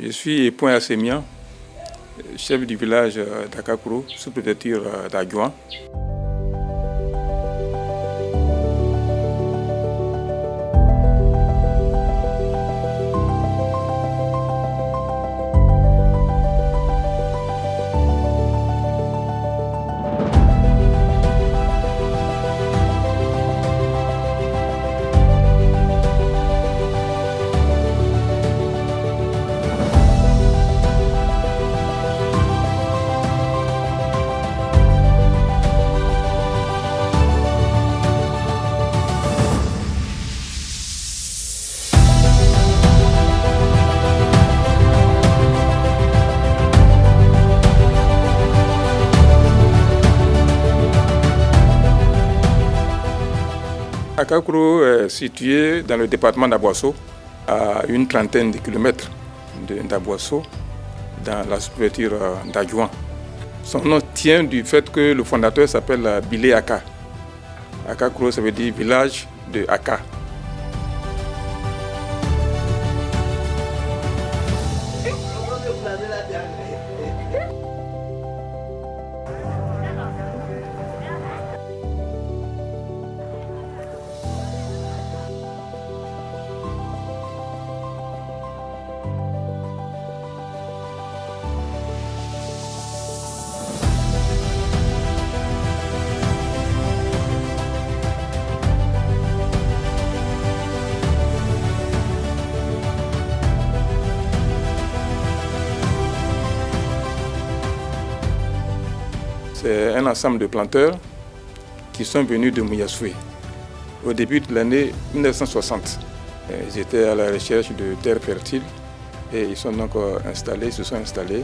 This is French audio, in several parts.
Je suis Point Assemian, chef du village d'Akakuro, sous préfecture d'Adjouan. Akakuro est situé dans le département d'Aboasso, à une trentaine de kilomètres d'Aboasso, dans la sous-préfecture d'Adjouan. Son nom tient du fait que le fondateur s'appelle Bilé Aka. Akakuro, ça veut dire village de Aka. C'est un ensemble de planteurs qui sont venus de Mouyassoué au début de l'année 1960. Ils étaient à la recherche de terres fertiles et ils se sont installés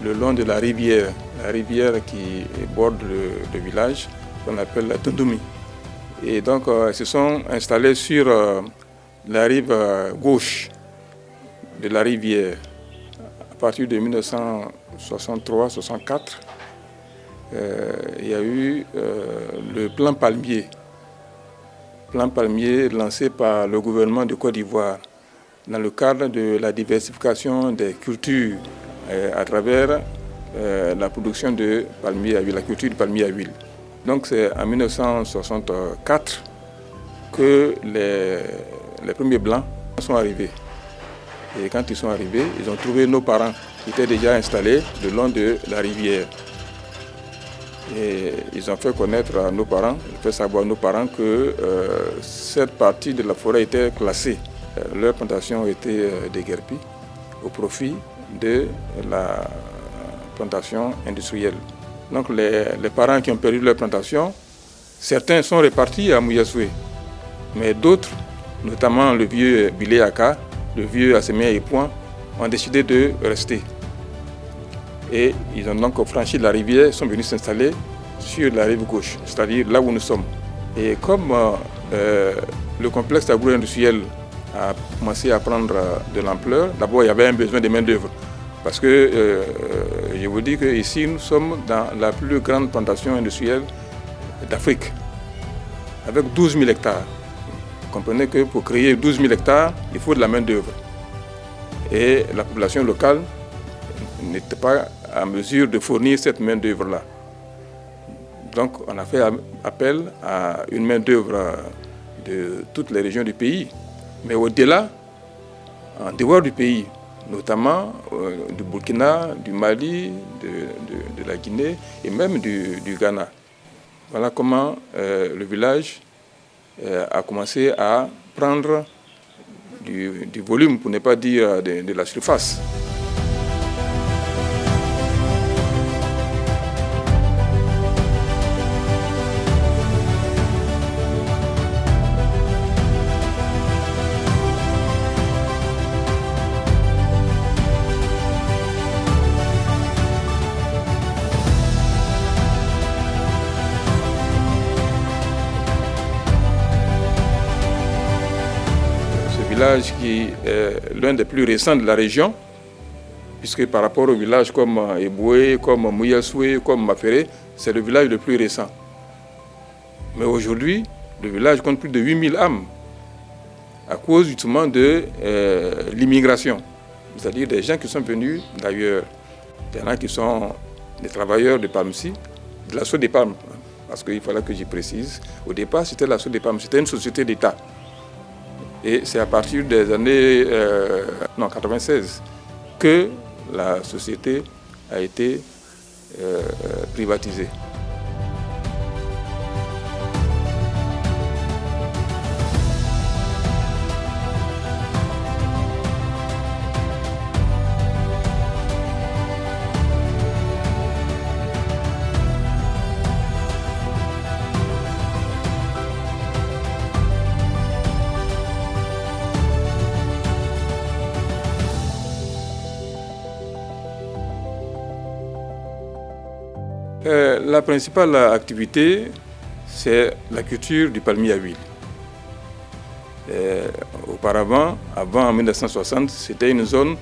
le long de la rivière qui borde le village, qu'on appelle la Tundumi. Et donc ils se sont installés sur la rive gauche de la rivière. À partir de 1963-64, il y a eu le plan palmier lancé par le gouvernement de Côte d'Ivoire dans le cadre de la diversification des cultures à travers la production de palmier à huile, la culture du palmier à huile. Donc c'est en 1964 que les premiers blancs sont arrivés. Et quand ils sont arrivés, ils ont trouvé nos parents qui étaient déjà installés le long de la rivière. Et ils ont fait connaître à nos parents, fait savoir à nos parents que cette partie de la forêt était classée. Leur plantation était déguerpie au profit de la plantation industrielle. Donc les parents qui ont perdu leur plantation, certains sont repartis à Mouyassoué, mais d'autres, notamment le vieux Bilé Aka, le vieux Assemian et Point, ont décidé de rester. Et ils ont donc franchi la rivière, sont venus s'installer sur la rive gauche, c'est-à-dire là où nous sommes. Et comme le complexe agro-industriel a commencé à prendre de l'ampleur, d'abord il y avait un besoin de main-d'œuvre. Parce que je vous dis qu'ici nous sommes dans la plus grande plantation industrielle d'Afrique, avec 12 000 hectares. Vous comprenez que pour créer 12 000 hectares, il faut de la main-d'œuvre. Et la population locale n'était pas à mesure de fournir cette main-d'œuvre-là. Donc on a fait appel à une main-d'œuvre de toutes les régions du pays, mais au-delà, en dehors du pays, notamment du Burkina, du Mali, de la Guinée et même du Ghana. Voilà comment le village a commencé à prendre du volume, pour ne pas dire de la surface. Village qui est l'un des plus récents de la région, puisque par rapport aux villages comme Eboué, comme Mouyassoué, comme Maféré, c'est le village le plus récent. Mais aujourd'hui, le village compte plus de 8000 âmes à cause justement de l'immigration. c'est-à-dire des gens qui sont venus d'ailleurs. Il y en a qui sont des travailleurs de PAMSI, de la Soie des Palmes, parce qu'il fallait que j'y précise. Au départ, c'était la Soie des Palmes, c'était une société d'État. Et c'est à partir des années 96 que la société a été privatisée. La principale activité, c'est la culture du palmier à huile. Auparavant, avant 1960, c'était une zone,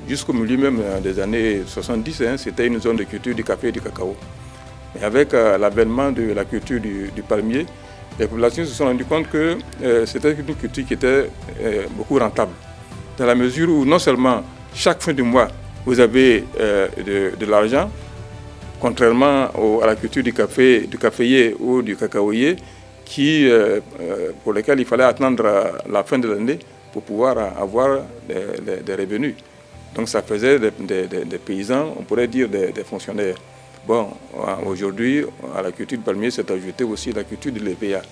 jusqu'au milieu même des années 70, c'était une zone de culture du café et du cacao. Et avec l'avènement de la culture du palmier, les populations se sont rendues compte que c'était une culture qui était beaucoup rentable. Dans la mesure où non seulement chaque fin du mois, vous avez de l'argent, contrairement à la culture du café, du caféier ou du cacaoyer, pour lesquels il fallait attendre la fin de l'année pour pouvoir avoir des revenus. Donc ça faisait des paysans, on pourrait dire des fonctionnaires. Bon, aujourd'hui, à la culture du palmier s'est ajoutée aussi la culture de l'EPA.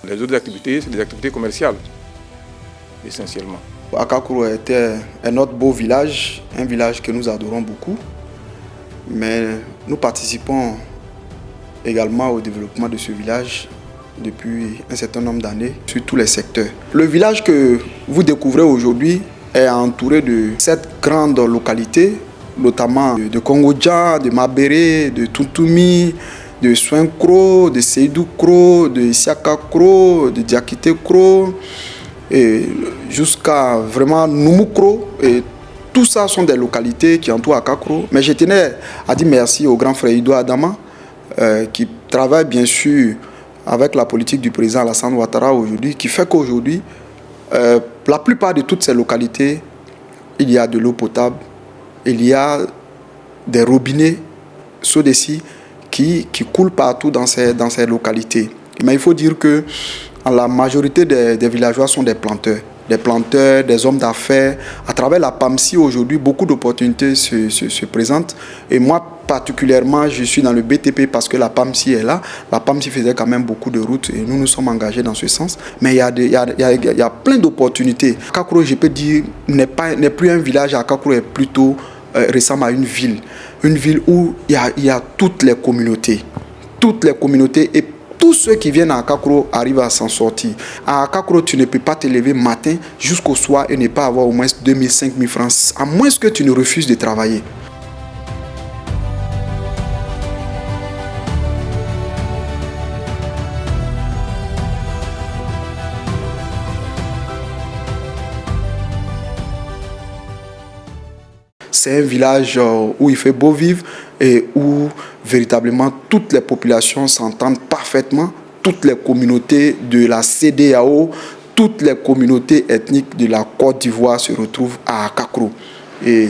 Les autres activités, c'est des activités commerciales, essentiellement. Akakuro était un autre beau village, un village que nous adorons beaucoup. Mais nous participons également au développement de ce village depuis un certain nombre d'années sur tous les secteurs. Le village que vous découvrez aujourd'hui est entouré de 7 grandes localités, notamment de Kongodja, de Mabere, de Tuntumi, de Soinkro, de Seydou-Kro, de Siaka-Kro, de Diakité-Kro, jusqu'à vraiment Noumoukro. Tout ça sont des localités qui entourent Akakro. Mais je tenais à dire merci au grand frère Ido Adama qui travaille bien sûr avec la politique du président Alassane Ouattara aujourd'hui, qui fait qu'aujourd'hui, la plupart de toutes ces localités, il y a de l'eau potable, il y a des robinets Sodeci qui coulent partout dans ces localités. Mais il faut dire que la majorité des villageois sont des planteurs, des hommes d'affaires. À travers la PAMSI aujourd'hui, beaucoup d'opportunités se présentent. Et moi, particulièrement, je suis dans le BTP parce que la PAMSI est là. La PAMSI faisait quand même beaucoup de routes et nous nous sommes engagés dans ce sens. Mais il y a plein d'opportunités. Akakuro, je peux dire, n'est plus un village. Akakuro est plutôt ressemble à une ville. Une ville où il y a toutes les communautés. Toutes les communautés et tous ceux qui viennent à Akakuro arrivent à s'en sortir. À Akakuro, tu ne peux pas te lever matin jusqu'au soir et ne pas avoir au moins 2 000, 5 000 francs, à moins que tu ne refuses de travailler. C'est un village où il fait beau vivre et où véritablement toutes les populations s'entendent parfaitement, toutes les communautés de la CEDEAO, toutes les communautés ethniques de la Côte d'Ivoire se retrouvent à Akakuro. Et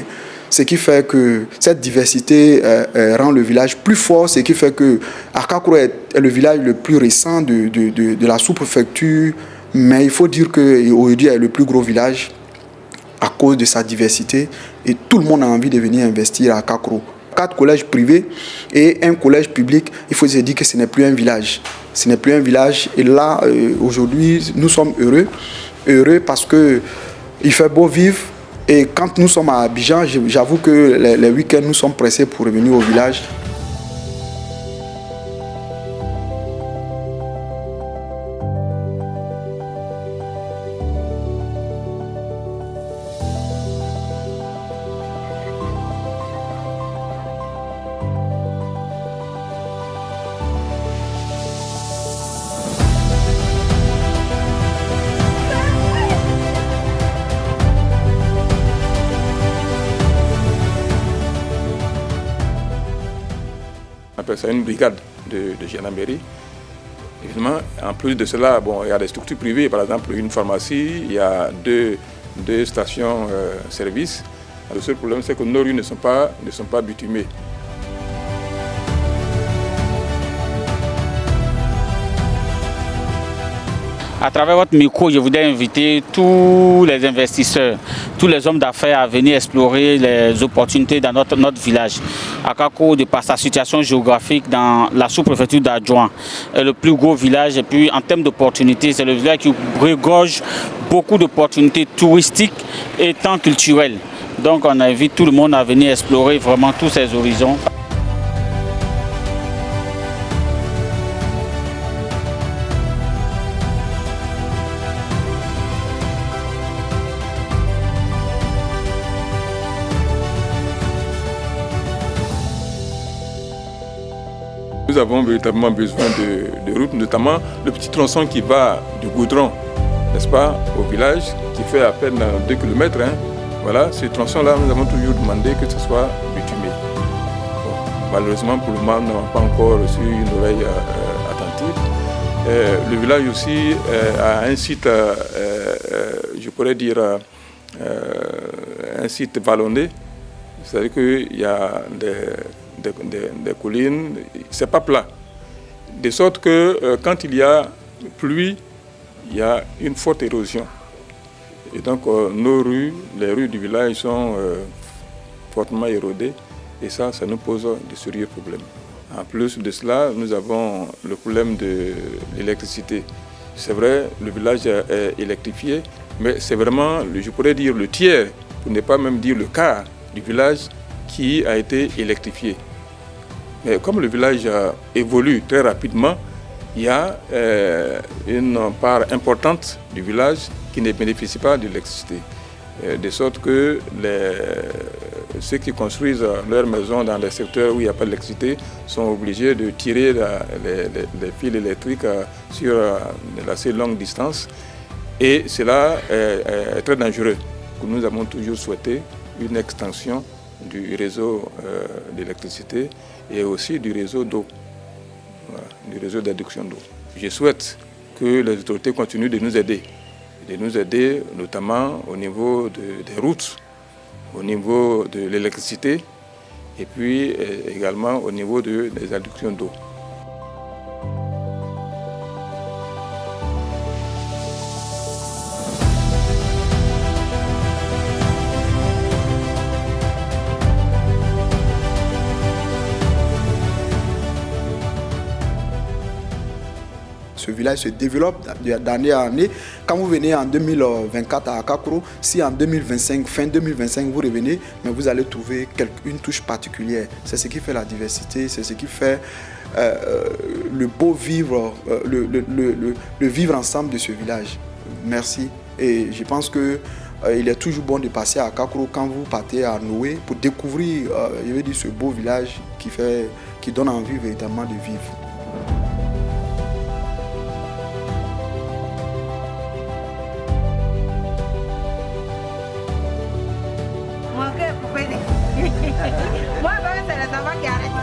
ce qui fait que cette diversité rend le village plus fort, ce qui fait que Akakuro est le village le plus récent de la sous-préfecture, mais il faut dire qu'aujourd'hui est le plus gros village à cause de sa diversité et tout le monde a envie de venir investir à Akakuro. 4 collèges privés et un collège public, il faut se dire que ce n'est plus un village. Ce n'est plus un village et là, aujourd'hui, nous sommes heureux parce qu'il fait beau vivre et quand nous sommes à Abidjan, j'avoue que les week-ends, nous sommes pressés pour revenir au village. On appelle ça une brigade de gendarmerie. Évidemment, en plus de cela, bon, il y a des structures privées, par exemple une pharmacie, il y a 2 de stations-service. Le seul problème, c'est que nos rues ne sont pas bitumées. À travers votre micro, je voudrais inviter tous les investisseurs, tous les hommes d'affaires à venir explorer les opportunités dans notre village. Akako, de par sa situation géographique dans la sous-préfecture d'Adjouan, est le plus gros village. Et puis en termes d'opportunités, c'est le village qui regorge beaucoup d'opportunités touristiques et tant culturelles. Donc on invite tout le monde à venir explorer vraiment tous ces horizons. Nous avons véritablement besoin de routes, notamment le petit tronçon qui va du goudron, n'est-ce pas, au village, qui fait à peine 2 km. Voilà, ce tronçon-là, nous avons toujours demandé que ce soit bitumé. Bon, malheureusement, pour le moment, nous n'avons pas encore reçu une oreille attentive. Le village aussi a un site, je pourrais dire, un site vallonné, c'est-à-dire qu'il y a des collines, c'est pas plat. De sorte que quand il y a pluie, il y a une forte érosion. Et donc nos rues, les rues du village sont fortement érodées et ça nous pose de sérieux problèmes. En plus de cela, nous avons le problème de l'électricité. C'est vrai, le village est électrifié, mais c'est vraiment, je pourrais dire, le tiers, pour ne pas même dire le quart du village qui a été électrifié. Mais comme le village évolue très rapidement, il y a une part importante du village qui ne bénéficie pas de l'électricité. De sorte que ceux qui construisent leurs maisons dans les secteurs où il n'y a pas d'électricité sont obligés de tirer les fils électriques sur une assez longue distance. Et cela est très dangereux. Nous avons toujours souhaité une extension du réseau d'électricité et aussi du réseau d'eau, voilà, du réseau d'adduction d'eau. Je souhaite que les autorités continuent de nous aider notamment au niveau des routes, au niveau de l'électricité et puis également au niveau des adductions d'eau. Ce village se développe d'année à année. Quand vous venez en 2024 à Akakro, si en 2025, fin 2025, vous revenez, mais vous allez trouver une touche particulière. C'est ce qui fait la diversité, c'est ce qui fait le beau vivre, le vivre ensemble de ce village. Merci. Et je pense que il est toujours bon de passer à Akakro quand vous partez à Noé pour découvrir je veux dire, ce beau village qui donne envie véritablement de vivre. Moi, c'est les enfants qui arrêtent.